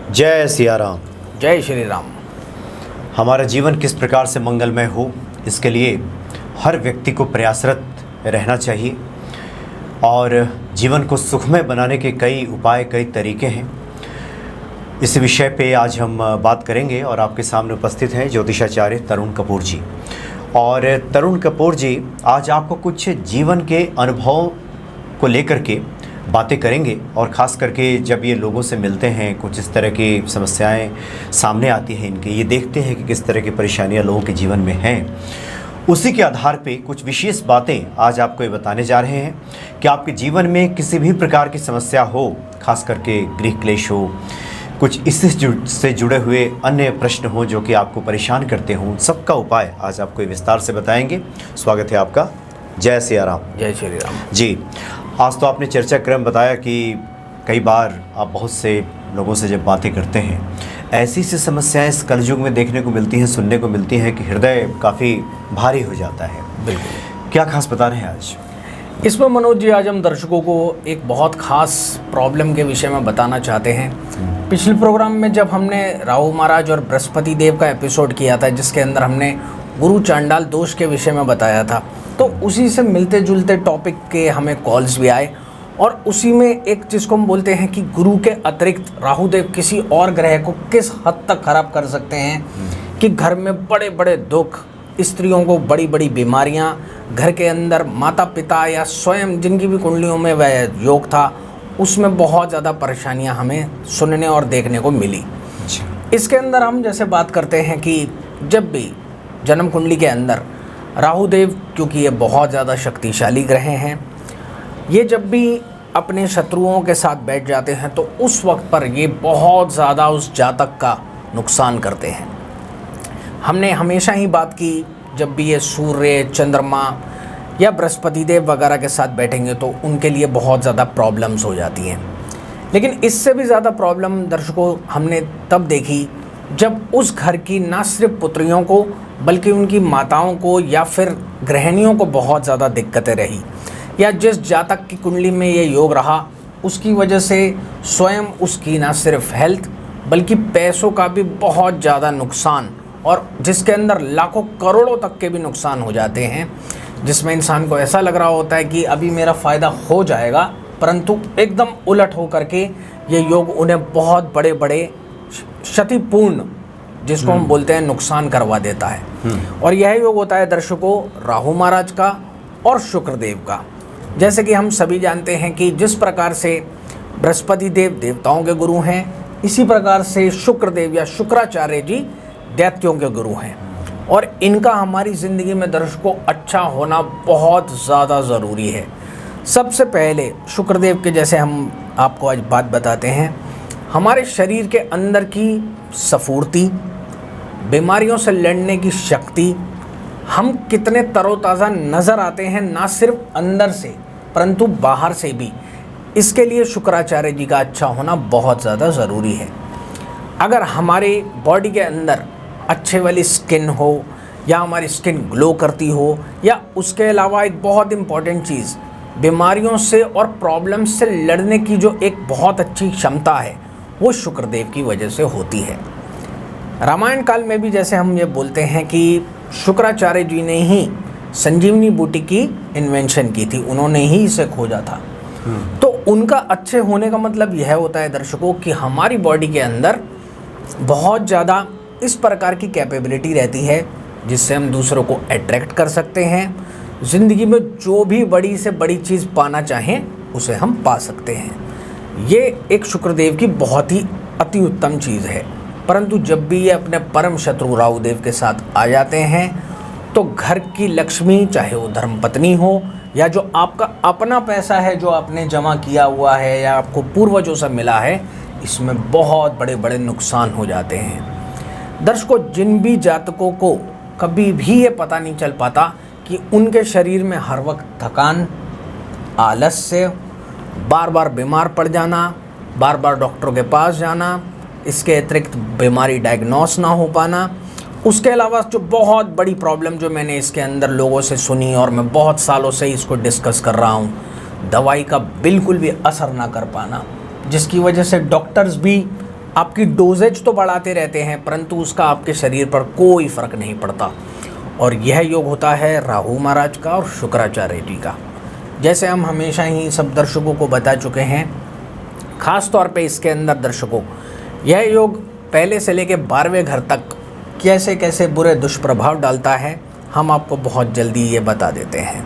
जय सिया राम। जय श्री राम। हमारा जीवन किस प्रकार से मंगलमय हो, इसके लिए हर व्यक्ति को प्रयासरत रहना चाहिए और जीवन को सुखमय बनाने के कई उपाय, कई तरीके हैं। इस विषय पे आज हम बात करेंगे और आपके सामने उपस्थित हैं ज्योतिषाचार्य तरुण कपूर जी। और तरुण कपूर जी आज आपको कुछ जीवन के अनुभव को लेकर के बातें करेंगे और ख़ास करके जब ये लोगों से मिलते हैं, कुछ इस तरह की समस्याएं सामने आती हैं इनके, ये देखते हैं कि किस तरह की परेशानियां लोगों के जीवन में हैं, उसी के आधार पे कुछ विशेष बातें आज आपको ये बताने जा रहे हैं कि आपके जीवन में किसी भी प्रकार की समस्या हो, खास करके गृह क्लेश हो, कुछ इससे जुड़े हुए अन्य प्रश्न हो जो कि आपको परेशान करते हों, सबका उपाय आज आपको विस्तार से बताएंगे। स्वागत है आपका। जय सिया राम। जय श्री राम जी। आज तो आपने चर्चा क्रम बताया कि कई बार आप बहुत से लोगों से जब बातें करते हैं, ऐसी सी समस्याएं इस कलयुग में देखने को मिलती हैं, सुनने को मिलती हैं कि हृदय काफ़ी भारी हो जाता है। बिल्कुल। क्या खास बता रहे हैं आज? इसमें मनोज जी आज हम दर्शकों को एक बहुत खास प्रॉब्लम के विषय में बताना चाहते हैं। पिछले प्रोग्राम में जब हमने राहु महाराज और बृहस्पति देव का एपिसोड किया था, जिसके अंदर हमने गुरु चांडाल दोष के विषय में बताया था, तो उसी से मिलते जुलते टॉपिक के हमें कॉल्स भी आए और उसी में एक जिसको हम बोलते हैं कि गुरु के अतिरिक्त राहुदेव किसी और ग्रह को किस हद तक खराब कर सकते हैं कि घर में बड़े बड़े दुख, स्त्रियों को बड़ी बड़ी बीमारियां, घर के अंदर माता पिता या स्वयं जिनकी भी कुंडलियों में वह योग था, उसमें बहुत ज़्यादा परेशानियां हमें सुनने और देखने को मिली। इसके अंदर हम जैसे बात करते हैं कि जब भी जन्म कुंडली के अंदर राहुदेव, क्योंकि ये बहुत ज़्यादा शक्तिशाली ग्रह हैं, ये जब भी अपने शत्रुओं के साथ बैठ जाते हैं तो उस वक्त पर ये बहुत ज़्यादा उस जातक का नुकसान करते हैं। हमने हमेशा ही बात की, जब भी ये सूर्य, चंद्रमा या बृहस्पति देव वगैरह के साथ बैठेंगे तो उनके लिए बहुत ज़्यादा प्रॉब्लम्स हो जाती हैं। लेकिन इससे भी ज़्यादा प्रॉब्लम दर्शकों हमने तब देखी जब उस घर की ना सिर्फ पुत्रियों को बल्कि उनकी माताओं को या फिर गृहिणियों को बहुत ज़्यादा दिक्कतें रही, या जिस जातक की कुंडली में ये योग रहा उसकी वजह से स्वयं उसकी ना सिर्फ हेल्थ बल्कि पैसों का भी बहुत ज़्यादा नुकसान, और जिसके अंदर लाखों करोड़ों तक के भी नुकसान हो जाते हैं, जिसमें इंसान को ऐसा लग रहा होता है कि अभी मेरा फ़ायदा हो जाएगा, परंतु एकदम उलट हो करके ये योग उन्हें बहुत बड़े बड़े क्षतिपूर्ण, जिसको हम बोलते हैं, नुकसान करवा देता है। और यह योग होता है दर्शकों राहु महाराज का और शुक्रदेव का। जैसे कि हम सभी जानते हैं कि जिस प्रकार से बृहस्पति देव देवताओं के गुरु हैं, इसी प्रकार से शुक्रदेव या शुक्राचार्य जी दैत्यों के गुरु हैं, और इनका हमारी ज़िंदगी में दर्शकों अच्छा होना बहुत ज़्यादा ज़रूरी है। सबसे पहले शुक्रदेव के जैसे हम आपको आज बात बताते हैं, हमारे शरीर के अंदर की स्फूर्ति, बीमारियों से लड़ने की शक्ति, हम कितने तरोताज़ा नज़र आते हैं ना सिर्फ अंदर से परंतु बाहर से भी, इसके लिए शुक्राचार्य जी का अच्छा होना बहुत ज़्यादा ज़रूरी है। अगर हमारी बॉडी के अंदर अच्छे वाली स्किन हो, या हमारी स्किन ग्लो करती हो, या उसके अलावा एक बहुत इम्पॉर्टेंट चीज़, बीमारियों से और प्रॉब्लम्स से लड़ने की जो एक बहुत अच्छी क्षमता है, वो शुक्रदेव की वजह से होती है। रामायण काल में भी जैसे हम ये बोलते हैं कि शुक्राचार्य जी ने ही संजीवनी बूटी की इन्वेंशन की थी, उन्होंने ही इसे खोजा था। तो उनका अच्छे होने का मतलब यह होता है दर्शकों कि हमारी बॉडी के अंदर बहुत ज़्यादा इस प्रकार की कैपेबिलिटी रहती है जिससे हम दूसरों को अट्रैक्ट कर सकते हैं। ज़िंदगी में जो भी बड़ी से बड़ी चीज़ पाना चाहें उसे हम पा सकते हैं। ये एक शुक्रदेव की बहुत ही अति उत्तम चीज़ है। परंतु जब भी ये अपने परम शत्रु राहुदेव के साथ आ जाते हैं तो घर की लक्ष्मी, चाहे वो धर्मपत्नी हो या जो आपका अपना पैसा है जो आपने जमा किया हुआ है या आपको पूर्वजों से मिला है, इसमें बहुत बड़े बड़े नुकसान हो जाते हैं। दर्शकों, जिन भी जातकों को कभी भी ये पता नहीं चल पाता कि उनके शरीर में हर वक्त थकान, आलस्य, बार बार बीमार पड़ जाना, बार बार डॉक्टरों के पास जाना, इसके अतिरिक्त बीमारी डायग्नोस ना हो पाना, उसके अलावा जो बहुत बड़ी प्रॉब्लम जो मैंने इसके अंदर लोगों से सुनी और मैं बहुत सालों से इसको डिस्कस कर रहा हूँ, दवाई का बिल्कुल भी असर ना कर पाना, जिसकी वजह से डॉक्टर्स भी आपकी डोजेज तो बढ़ाते रहते हैं, परंतु उसका आपके शरीर पर कोई फर्क नहीं पड़ता। और यह योग होता है राहु महाराज का और शुक्राचार्य जी का। जैसे हम हमेशा ही सब दर्शकों को बता चुके हैं, खास तौर पे इसके अंदर दर्शकों, यह योग पहले से लेके 12वें घर तक कैसे कैसे बुरे दुष्प्रभाव डालता है, हम आपको बहुत जल्दी ये बता देते हैं।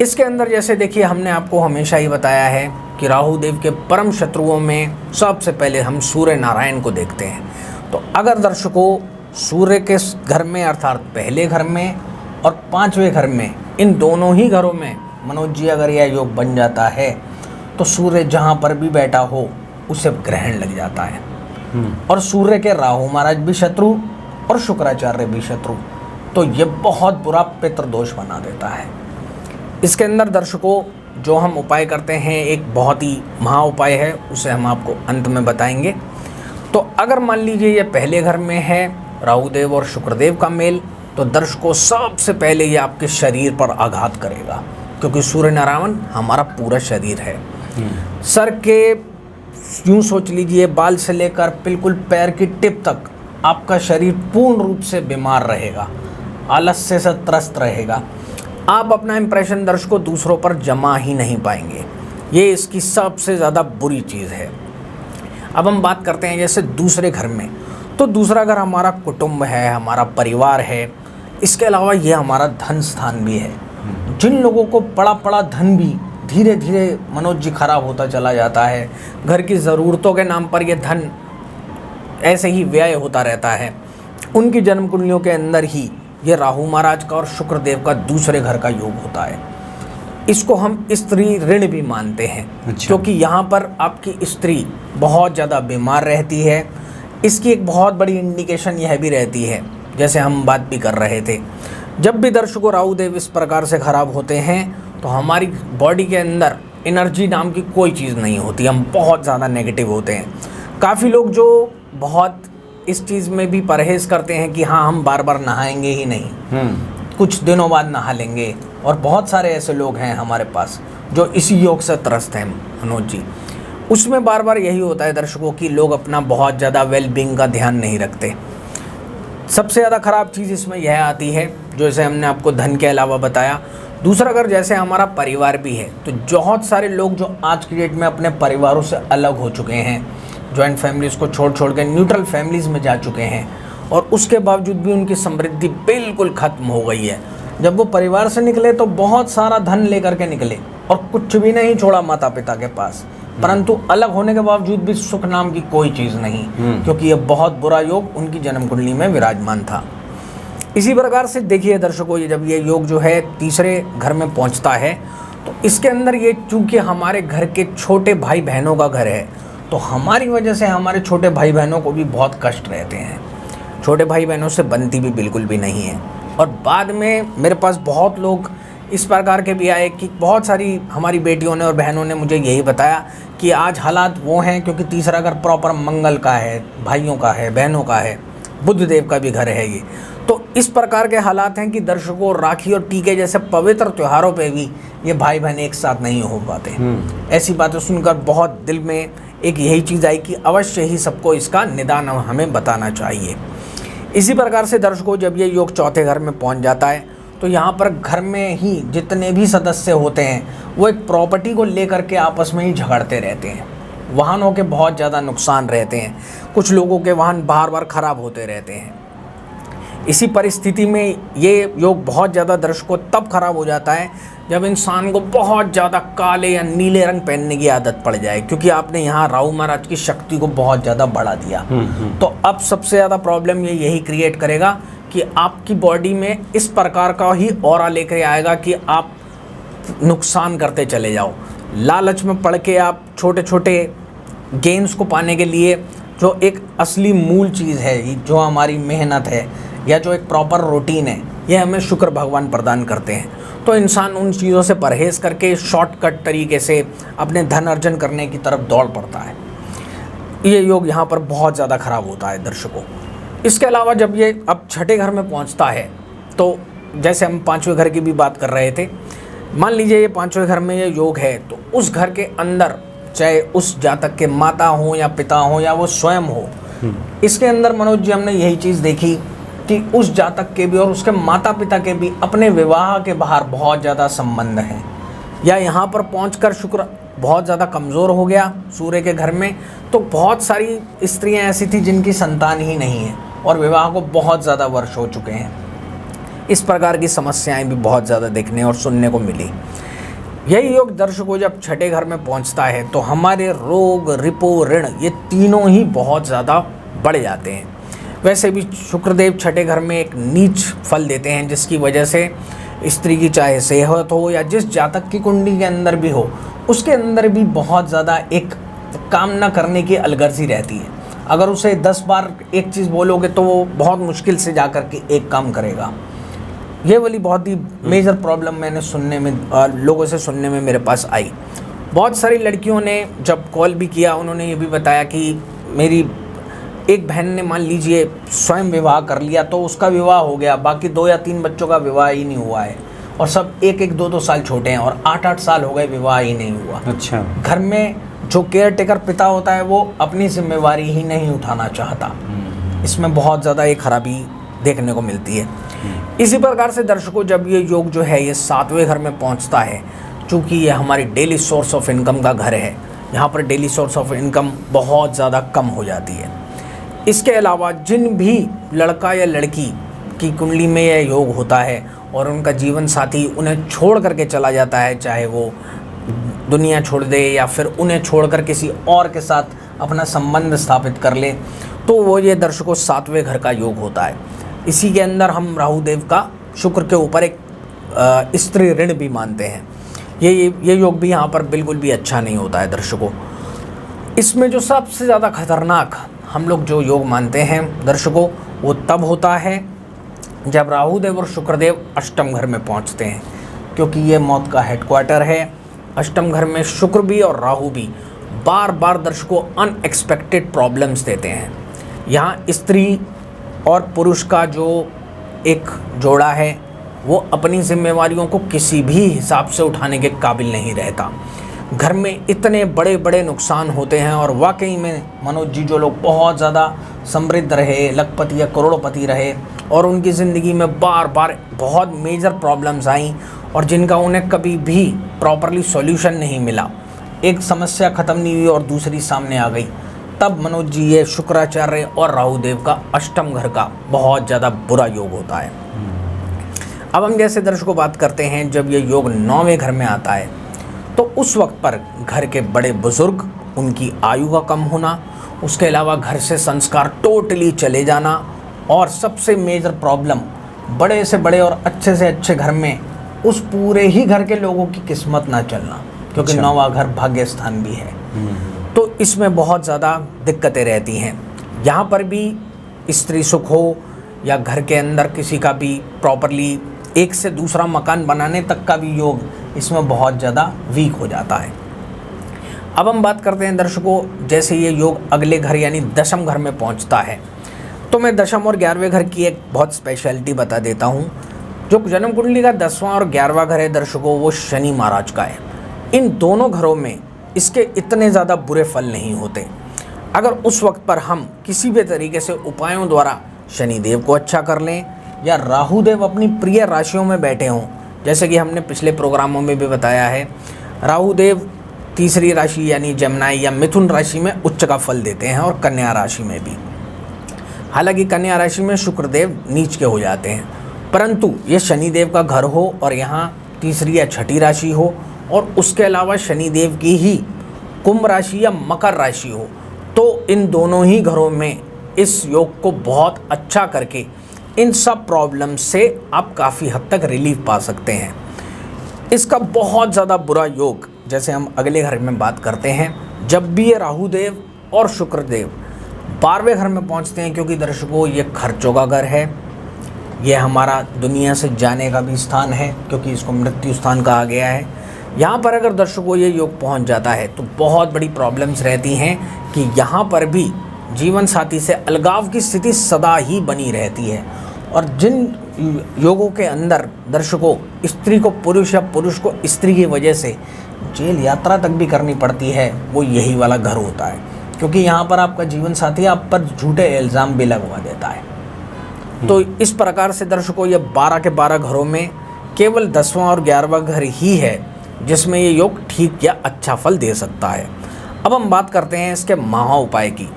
इसके अंदर जैसे देखिए, हमने आपको हमेशा ही बताया है कि राहु देव के परम शत्रुओं में सबसे पहले हम सूर्य नारायण को देखते हैं। तो अगर दर्शकों सूर्य के घर में अर्थात पहले घर में और 5वें घर में, इन दोनों ही घरों में मनोज जी अगर यह योग बन जाता है तो सूर्य जहाँ पर भी बैठा हो उसे ग्रहण लग जाता है। और सूर्य के राहु महाराज भी शत्रु और शुक्राचार्य भी शत्रु, तो ये बहुत बुरा पितृदोष बना देता है। इसके अंदर दर्शकों जो हम उपाय करते हैं, एक बहुत ही महा उपाय है, उसे हम आपको अंत में बताएंगे। तो अगर मान लीजिए ये पहले घर में है राहुदेव और शुक्रदेव का मेल, तो दर्शकों सबसे पहले ये आपके शरीर पर आघात करेगा, क्योंकि सूर्य नारायण हमारा पूरा शरीर है। सर के यूँ सोच लीजिए, बाल से लेकर बिल्कुल पैर की टिप तक आपका शरीर पूर्ण रूप से बीमार रहेगा, आलस्य से त्रस्त रहेगा। आप अपना इंप्रेशन दर्शकों दूसरों पर जमा ही नहीं पाएंगे। ये इसकी सबसे ज़्यादा बुरी चीज़ है। अब हम बात करते हैं जैसे दूसरे घर में, तो दूसरा घर हमारा कुटुंब है, हमारा परिवार है। इसके अलावा ये हमारा धन स्थान भी है। जिन लोगों को बड़ा बड़ा धन भी धीरे धीरे मनोज जी खराब होता चला जाता है, घर की ज़रूरतों के नाम पर यह धन ऐसे ही व्यय होता रहता है, उनकी जन्म कुंडलियों के अंदर ही ये राहु महाराज का और शुक्रदेव का दूसरे घर का योग होता है। इसको हम स्त्री ऋण भी मानते हैं। अच्छा। क्योंकि यहाँ पर आपकी स्त्री बहुत ज़्यादा बीमार रहती है। इसकी एक बहुत बड़ी इंडिकेशन यह भी रहती है, जैसे हम बात भी कर रहे थे, जब भी दर्शकों राहु देव इस प्रकार से खराब होते हैं तो हमारी बॉडी के अंदर एनर्जी नाम की कोई चीज़ नहीं होती, हम बहुत ज़्यादा नेगेटिव होते हैं। काफ़ी लोग जो बहुत इस चीज़ में भी परहेज़ करते हैं कि हाँ हम बार बार नहाएंगे ही नहीं, कुछ दिनों बाद नहा लेंगे, और बहुत सारे ऐसे लोग हैं हमारे पास जो इसी योग से त्रस्त हैं मनोज जी। उसमें बार बार यही होता है दर्शकों कि लोग अपना बहुत ज़्यादा वेलबींग का ध्यान नहीं रखते। सबसे ज़्यादा ख़राब चीज़ इसमें यह आती है, जो जैसे हमने आपको धन के अलावा बताया, दूसरा अगर जैसे हमारा परिवार भी है, तो बहुत सारे लोग जो आज की डेट में अपने परिवारों से अलग हो चुके हैं, जॉइंट फैमिलीज़ को छोड़ छोड़ के न्यूट्रल फैमिलीज़ में जा चुके हैं, और उसके बावजूद भी उनकी समृद्धि बिल्कुल ख़त्म हो गई है। जब वो परिवार से निकले तो बहुत सारा धन लेकर के निकले और कुछ भी नहीं छोड़ा माता पिता के पास, परंतु अलग होने के बावजूद भी सुख नाम की कोई चीज़ नहीं, क्योंकि ये बहुत बुरा योग उनकी जन्म कुंडली में विराजमान था। इसी प्रकार से देखिए दर्शकों, ये जब ये योग जो है तीसरे घर में पहुंचता है, तो इसके अंदर ये चूँकि हमारे घर के छोटे भाई बहनों का घर है, तो हमारी वजह से हमारे छोटे भाई बहनों को भी बहुत कष्ट रहते हैं। छोटे भाई बहनों से बनती भी बिल्कुल भी नहीं है। और बाद में मेरे पास बहुत लोग इस प्रकार के भी आए कि बहुत सारी हमारी बेटियों ने और बहनों ने मुझे यही बताया कि आज हालात वो हैं क्योंकि तीसरा घर प्रॉपर मंगल का है, भाइयों का है, बहनों का है, बुध देव का भी घर है ये। तो इस प्रकार के हालात हैं कि दर्शकों राखी और टीके जैसे पवित्र त्योहारों पे भी ये भाई बहन एक साथ नहीं हो पाते। ऐसी बातें सुनकर बहुत दिल में एक यही चीज़ आई कि अवश्य ही सबको इसका निदान हमें बताना चाहिए। इसी प्रकार से दर्शकों जब ये योग चौथे घर में पहुंच जाता है, तो यहाँ पर घर में ही जितने भी सदस्य होते हैं वो एक प्रॉपर्टी को लेकर के आपस में ही झगड़ते रहते हैं। वाहनों के बहुत ज़्यादा नुकसान रहते हैं, कुछ लोगों के वाहन बार बार ख़राब होते रहते हैं। इसी परिस्थिति में ये योग बहुत ज़्यादा दर्शकों तब खराब हो जाता है जब इंसान को बहुत ज़्यादा काले या नीले रंग पहनने की आदत पड़ जाए, क्योंकि आपने यहाँ राहु महाराज की शक्ति को बहुत ज़्यादा बढ़ा दिया। तो अब सबसे ज़्यादा प्रॉब्लम ये यही क्रिएट करेगा कि आपकी बॉडी में इस प्रकार का ही ऑरा लेकर आएगा कि आप नुकसान करते चले जाओ। लालच में पड़ के आप छोटे छोटे गेन्स को पाने के लिए जो एक असली मूल चीज़ है, जो हमारी मेहनत है या जो एक प्रॉपर रूटीन है, यह हमें शुक्र भगवान प्रदान करते हैं। तो इंसान उन चीज़ों से परहेज़ करके शॉर्टकट तरीके से अपने धन अर्जन करने की तरफ दौड़ पड़ता है। ये योग यहाँ पर बहुत ज़्यादा ख़राब होता है दर्शकों। इसके अलावा जब ये अब छठे घर में पहुँचता है, तो जैसे हम पाँचवें घर की भी बात कर रहे थे, मान लीजिए ये पाँचवें घर में ये योग है, तो उस घर के अंदर चाहे उस जातक के माता हो या पिता हो या वो स्वयं हो। इसके अंदर मनोज जी हमने यही चीज़ देखी कि उस जातक के भी और उसके माता पिता के भी अपने विवाह के बाहर बहुत ज़्यादा संबंध हैं, या यहाँ पर पहुंचकर शुक्र बहुत ज़्यादा कमज़ोर हो गया सूर्य के घर में, तो बहुत सारी स्त्रियां ऐसी थी जिनकी संतान ही नहीं है और विवाह को बहुत ज़्यादा वर्ष हो चुके हैं। इस प्रकार की समस्याएं भी बहुत ज़्यादा देखने और सुनने को मिली। यही योग दर्शकों जब छठे घर में पहुंचता है तो हमारे रोग, रिपो, ऋण ये तीनों ही बहुत ज़्यादा बढ़ जाते हैं। वैसे भी शुक्रदेव छठे घर में एक नीच फल देते हैं, जिसकी वजह से स्त्री की चाहे सेहत हो या जिस जातक की कुंडली के अंदर भी हो, उसके अंदर भी बहुत ज़्यादा एक काम न करने की अलगर्जी रहती है। अगर उसे 10 बार एक चीज़ बोलोगे तो वो बहुत मुश्किल से जा कर के एक काम करेगा। ये वाली बहुत ही मेजर प्रॉब्लम मैंने सुनने में लोगों से सुनने में मेरे पास आई। बहुत सारी लड़कियों ने जब कॉल भी किया, उन्होंने ये भी बताया कि मेरी एक बहन ने मान लीजिए स्वयं विवाह कर लिया तो उसका विवाह हो गया, बाकी 2 या 3 बच्चों का विवाह ही नहीं हुआ है और सब 1-1, 2-2 साल छोटे हैं और 8-8 साल हो गए विवाह ही नहीं हुआ। अच्छा। घर में जो केयर टेकर पिता होता है वो अपनी जिम्मेवारी ही नहीं उठाना चाहता। इसमें बहुत ज़्यादा एक खराबी देखने को मिलती है। इसी प्रकार से दर्शकों जब ये योग जो है ये 7वें घर में पहुंचता है, चूँकि ये हमारी डेली सोर्स ऑफ इनकम का घर है, यहाँ पर डेली सोर्स ऑफ इनकम बहुत ज़्यादा कम हो जाती है। इसके अलावा जिन भी लड़का या लड़की की कुंडली में यह योग होता है और उनका जीवन साथी उन्हें छोड़ करके चला जाता है, चाहे वो दुनिया छोड़ दे या फिर उन्हें छोड़कर किसी और के साथ अपना संबंध स्थापित कर ले, तो वो ये दर्शकों 7वें घर का योग होता है। इसी के अंदर हम राहु देव का शुक्र के ऊपर एक स्त्री ऋण भी मानते हैं। ये योग भी यहाँ पर बिल्कुल भी अच्छा नहीं होता है दर्शकों। इसमें जो सबसे ज़्यादा खतरनाक हम लोग जो योग मानते हैं दर्शकों, वो तब होता है जब राहु देव और शुक्रदेव अष्टम घर में पहुँचते हैं, क्योंकि ये मौत का हेडक्वार्टर है। अष्टम घर में शुक्र भी और राहु भी बार बार दर्शकों अनएक्सपेक्टेड प्रॉब्लम्स देते हैं। यहाँ स्त्री और पुरुष का जो एक जोड़ा है वो अपनी जिम्मेवारियों को किसी भी हिसाब से उठाने के काबिल नहीं रहता। घर में इतने बड़े बड़े नुकसान होते हैं और वाकई में मनोज जी जो लोग बहुत ज़्यादा समृद्ध रहे, लखपति या करोड़पति रहे और उनकी ज़िंदगी में बार बार बहुत मेजर प्रॉब्लम्स आई और जिनका उन्हें कभी भी प्रॉपरली सॉल्यूशन नहीं मिला, एक समस्या ख़त्म नहीं हुई और दूसरी सामने आ गई, तब मनोज जी ये शुक्राचार्य और राहु देव का अष्टम घर का बहुत ज़्यादा बुरा योग होता है। अब हम जैसे दर्शकों बात करते हैं जब ये योग 9वें घर में आता है तो उस वक्त पर घर के बड़े बुजुर्ग, उनकी आयु का कम होना, उसके अलावा घर से संस्कार टोटली चले जाना और सबसे मेजर प्रॉब्लम बड़े से बड़े और अच्छे से अच्छे घर में उस पूरे ही घर के लोगों की किस्मत ना चलना, क्योंकि 9वां घर भाग्य स्थान भी है। तो इसमें बहुत ज़्यादा दिक्कतें रहती हैं। यहाँ पर भी स्त्री सुख हो या घर के अंदर किसी का भी प्रॉपरली एक से दूसरा मकान बनाने तक का भी योग इसमें बहुत ज़्यादा वीक हो जाता है। अब हम बात करते हैं दर्शकों, जैसे ये योग अगले घर यानी दशम घर में पहुंचता है तो मैं दशम और 11वें घर की एक बहुत स्पेशलिटी बता देता हूं। जो जन्म कुंडली का 10वां और 11वां घर है दर्शकों, वो शनि महाराज का है। इन दोनों घरों में इसके इतने ज़्यादा बुरे फल नहीं होते अगर उस वक्त पर हम किसी भी तरीके से उपायों द्वारा शनि देव को अच्छा कर लें या राहु देव अपनी प्रिय राशियों में बैठे हों। जैसे कि हमने पिछले प्रोग्रामों में भी बताया है, राहु देव तीसरी राशि यानी जमनाई या मिथुन राशि में उच्च का फल देते हैं और कन्या राशि में भी। हालांकि कन्या राशि में शुक्रदेव नीच के हो जाते हैं, परंतु ये शनिदेव का घर हो और यहाँ तीसरी या छठी राशि हो और उसके अलावा शनिदेव की ही कुंभ राशि या मकर राशि हो, तो इन दोनों ही घरों में इस योग को बहुत अच्छा करके इन सब प्रॉब्लम से आप काफ़ी हद तक रिलीफ पा सकते हैं। इसका बहुत ज़्यादा बुरा योग जैसे हम अगले घर में बात करते हैं, जब भी ये राहु देव और शुक्रदेव 12वें घर में पहुंचते हैं, क्योंकि दर्शकों ये खर्चों का घर है, ये हमारा दुनिया से जाने का भी स्थान है क्योंकि इसको मृत्यु स्थान कहा गया है। यहाँ पर अगर दर्शकों ये योग पहुँच जाता है तो बहुत बड़ी प्रॉब्लम्स रहती हैं कि यहाँ पर भी जीवन साथी से अलगाव की स्थिति सदा ही बनी रहती है। और जिन योगों के अंदर दर्शकों स्त्री को पुरुष या पुरुष को स्त्री की वजह से जेल यात्रा तक भी करनी पड़ती है वो यही वाला घर होता है, क्योंकि यहाँ पर आपका जीवन साथी आप पर झूठे इल्ज़ाम भी लगवा देता है। तो इस प्रकार से दर्शकों ये 12 के 12 घरों में केवल 10वां और 11वां घर ही है जिसमें ये योग ठीक या अच्छा फल दे सकता है। अब हम बात करते हैं इसके महा उपाय की।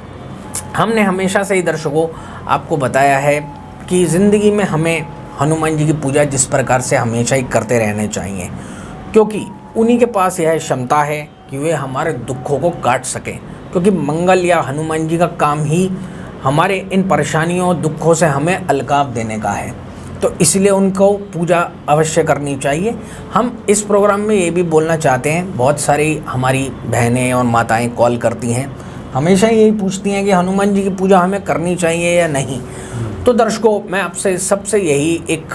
हमने हमेशा से ही दर्शकों आपको बताया है कि ज़िंदगी में हमें हनुमान जी की पूजा जिस प्रकार से हमेशा ही करते रहने चाहिए, क्योंकि उन्हीं के पास यह क्षमता है कि वे हमारे दुखों को काट सकें, क्योंकि मंगल या हनुमान जी का काम ही हमारे इन परेशानियों दुखों से हमें अलगाव देने का है। तो इसलिए उनको पूजा अवश्य करनी चाहिए। हम इस प्रोग्राम में ये भी बोलना चाहते हैं, बहुत सारी हमारी बहनें और माताएं कॉल करती हैं, हमेशा यही पूछती हैं कि हनुमान जी की पूजा हमें करनी चाहिए या नहीं। तो दर्शकों मैं आपसे सबसे यही एक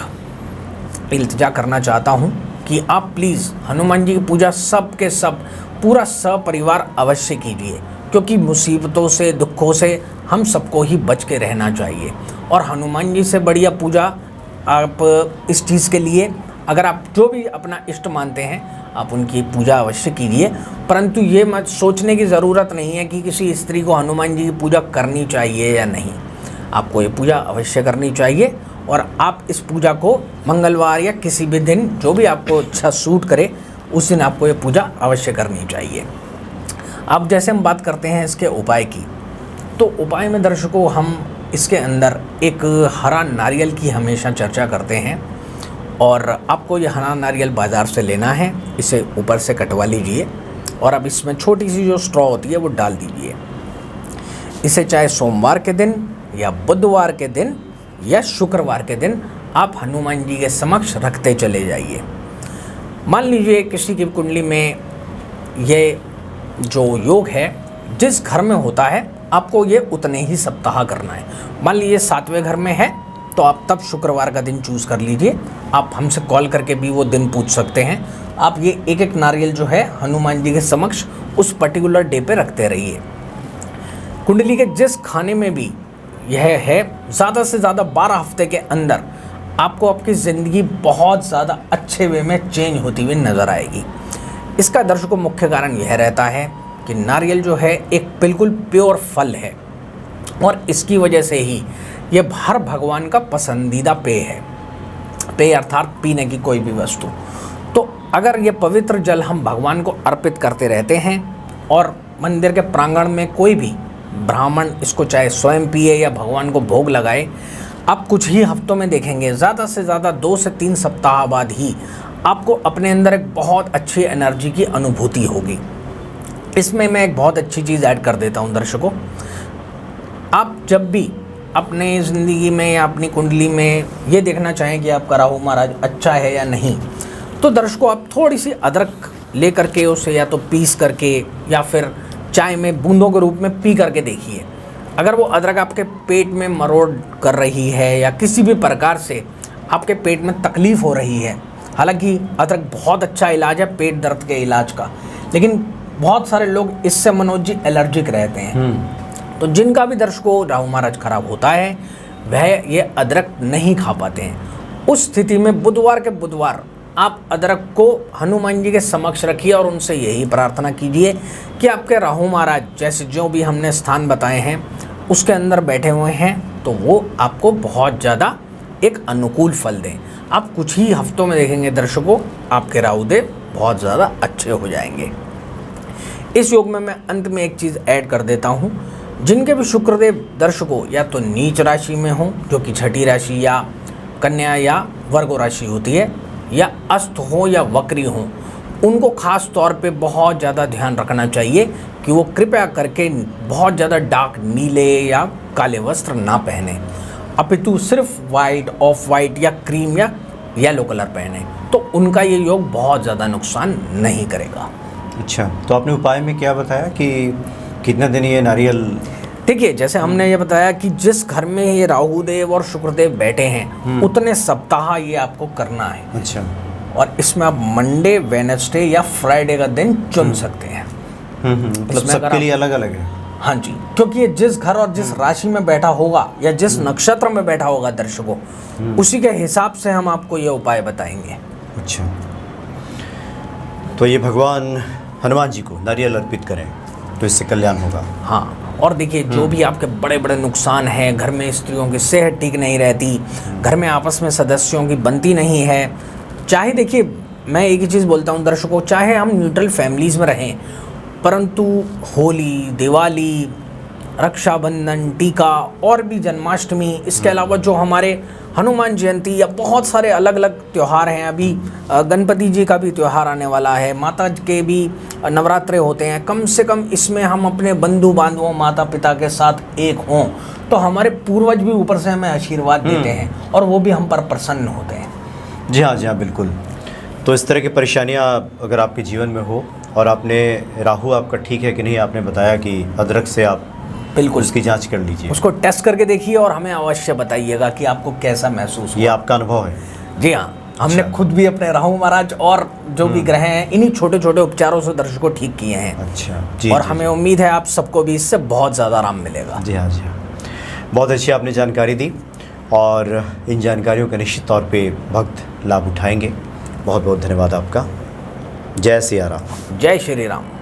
इल्तिजा करना चाहता हूँ कि आप प्लीज़ हनुमान जी की पूजा सब के सब पूरा सपरिवार अवश्य कीजिए, क्योंकि मुसीबतों से दुखों से हम सबको ही बच के रहना चाहिए। और हनुमान जी से बढ़िया पूजा आप इस चीज़ के लिए, अगर आप जो भी अपना इष्ट मानते हैं आप उनकी पूजा अवश्य कीजिए, परंतु ये मत सोचने की ज़रूरत नहीं है कि किसी स्त्री को हनुमान जी की पूजा करनी चाहिए या नहीं। आपको ये पूजा अवश्य करनी चाहिए और आप इस पूजा को मंगलवार या किसी भी दिन जो भी आपको अच्छा सूट करे उस दिन आपको ये पूजा अवश्य करनी चाहिए। अब जैसे हम बात करते हैं इसके उपाय की, तो उपाय में दर्शकों हम इसके अंदर एक हरा नारियल की हमेशा चर्चा करते हैं और आपको ये हरा नारियल बाज़ार से लेना है, इसे ऊपर से कटवा लीजिए और अब इसमें छोटी सी जो स्ट्रॉ होती है वो डाल दीजिए। इसे चाहे सोमवार के दिन या बुधवार के दिन या शुक्रवार के दिन आप हनुमान जी के समक्ष रखते चले जाइए। मान लीजिए किसी की कुंडली में ये जो योग है जिस घर में होता है आपको ये उतने ही सप्ताह करना है। मान लीजिए 7वें घर में है तो आप तब शुक्रवार का दिन चूज़ कर लीजिए। आप हमसे कॉल करके भी वो दिन पूछ सकते हैं। आप ये एक एक नारियल जो है हनुमान जी के समक्ष उस पर्टिकुलर डे पे रखते रहिए। कुंडली के जिस खाने में भी यह है, ज़्यादा से ज़्यादा 12 हफ्ते के अंदर आपको आपकी ज़िंदगी बहुत ज़्यादा अच्छे वे में चेंज होती हुई नज़र आएगी। इसका दर्शकों मुख्य कारण यह रहता है कि नारियल जो है एक बिल्कुल प्योर फल है और इसकी वजह से ही ये हर भगवान का पसंदीदा पेय है। पेय अर्थात पीने की कोई भी वस्तु। तो अगर ये पवित्र जल हम भगवान को अर्पित करते रहते हैं और मंदिर के प्रांगण में कोई भी ब्राह्मण इसको चाहे स्वयं पिए या भगवान को भोग लगाए, आप कुछ ही हफ्तों में देखेंगे, ज़्यादा से ज़्यादा 2 से 3 सप्ताह बाद ही आपको अपने अंदर एक बहुत अच्छी एनर्जी की अनुभूति होगी। इसमें मैं एक बहुत अच्छी चीज़ ऐड कर देता हूँ दर्शकों। आप जब भी अपने ज़िंदगी में या अपनी कुंडली में ये देखना चाहें कि आपका राहु महाराज अच्छा है या नहीं, तो दर्शकों आप थोड़ी सी अदरक ले करके उसे या तो पीस करके या फिर चाय में बूंदों के रूप में पी करके देखिए। अगर वो अदरक आपके पेट में मरोड़ कर रही है या किसी भी प्रकार से आपके पेट में तकलीफ़ हो रही है, हालांकि अदरक बहुत अच्छा इलाज है पेट दर्द के इलाज का, लेकिन बहुत सारे लोग इससे मनोज जी एलर्जिक रहते हैं। तो जिनका भी दर्शकों राहु महाराज खराब होता है वह ये अदरक नहीं खा पाते हैं। उस स्थिति में बुधवार के बुधवार आप अदरक को हनुमान जी के समक्ष रखिए और उनसे यही प्रार्थना कीजिए कि आपके राहु महाराज जैसे जो भी हमने स्थान बताए हैं उसके अंदर बैठे हुए हैं तो वो आपको बहुत ज़्यादा एक अनुकूल फल दें। आप कुछ ही हफ्तों में देखेंगे दर्शकों आपके राहुदेव बहुत ज़्यादा अच्छे हो जाएंगे। इस योग में मैं अंत में एक चीज़ ऐड कर देता हूँ, जिनके भी शुक्रदेव दर्शकों या तो नीच राशि में हों जो कि छठी राशि या कन्या या वर्गो राशि होती है, या अस्त हो या वक्री हों, उनको खास तौर पे बहुत ज़्यादा ध्यान रखना चाहिए कि वो कृपया करके बहुत ज़्यादा डार्क नीले या काले वस्त्र ना पहने, अपितु सिर्फ वाइट, ऑफ वाइट या क्रीम या येलो कलर पहने, तो उनका ये योग बहुत ज़्यादा नुकसान नहीं करेगा। अच्छा, तो आपने उपाय में क्या बताया कि कितना दिन ये नारियल? देखिए जैसे हमने ये बताया कि जिस घर में ये राहुदेव और शुक्रदेव बैठे हैं उतने सप्ताह ये आपको करना है। अच्छा, और इसमें आप मंडे, वेडनेसडे या फ्राइडे का दिन चुन सकते हैं। मतलब सबके लिए अलग अलग है? हाँ जी, क्योंकि ये जिस घर और जिस राशि में बैठा होगा या जिस नक्षत्र में बैठा होगा दर्शकों, उसी के हिसाब से हम आपको ये उपाय बताएंगे। अच्छा, तो ये भगवान हनुमान जी को नारियल अर्पित करें तो इससे कल्याण होगा। हाँ, और देखिए जो भी आपके बड़े बड़े नुकसान हैं, घर में स्त्रियों की सेहत ठीक नहीं रहती, घर में आपस में सदस्यों की बनती नहीं है, चाहे देखिए मैं एक ही चीज़ बोलता हूँ दर्शकों, चाहे हम न्यूट्रल फैमिलीज़ में रहें, परंतु होली, दिवाली, रक्षाबंधन, टीका और भी जन्माष्टमी, इसके अलावा जो हमारे हनुमान जयंती या बहुत सारे अलग अलग त्यौहार हैं, अभी गणपति जी का भी त्यौहार आने वाला है, माता के भी नवरात्रे होते हैं, कम से कम इसमें हम अपने बंधु बांधवों, माता पिता के साथ एक हों तो हमारे पूर्वज भी ऊपर से हमें आशीर्वाद देते हैं और वो भी हम पर प्रसन्न होते हैं। जी हाँ बिल्कुल। तो इस तरह की परेशानियाँ अगर आपके जीवन में हो और आपने राहु आपका ठीक है कि नहीं, आपने बताया कि अदरक से आप बिल्कुल उसकी जांच कर लीजिए, उसको टेस्ट करके देखिए और हमें अवश्य बताइएगा कि आपको कैसा महसूस हुआ। ये आपका अनुभव है? जी हाँ, हमने खुद भी अपने राहु महाराज और जो भी ग्रह हैं इन्हीं छोटे छोटे उपचारों से दर्शकों ठीक किए हैं। अच्छा जी। और हमें उम्मीद है आप सबको भी इससे बहुत ज़्यादा आराम मिलेगा। जी हाँ जी हाँ, बहुत अच्छी आपने जानकारी दी और इन जानकारियों का निश्चित तौर पे भक्त लाभ उठाएंगे। बहुत बहुत धन्यवाद आपका। जय सिया राम। जय श्री राम।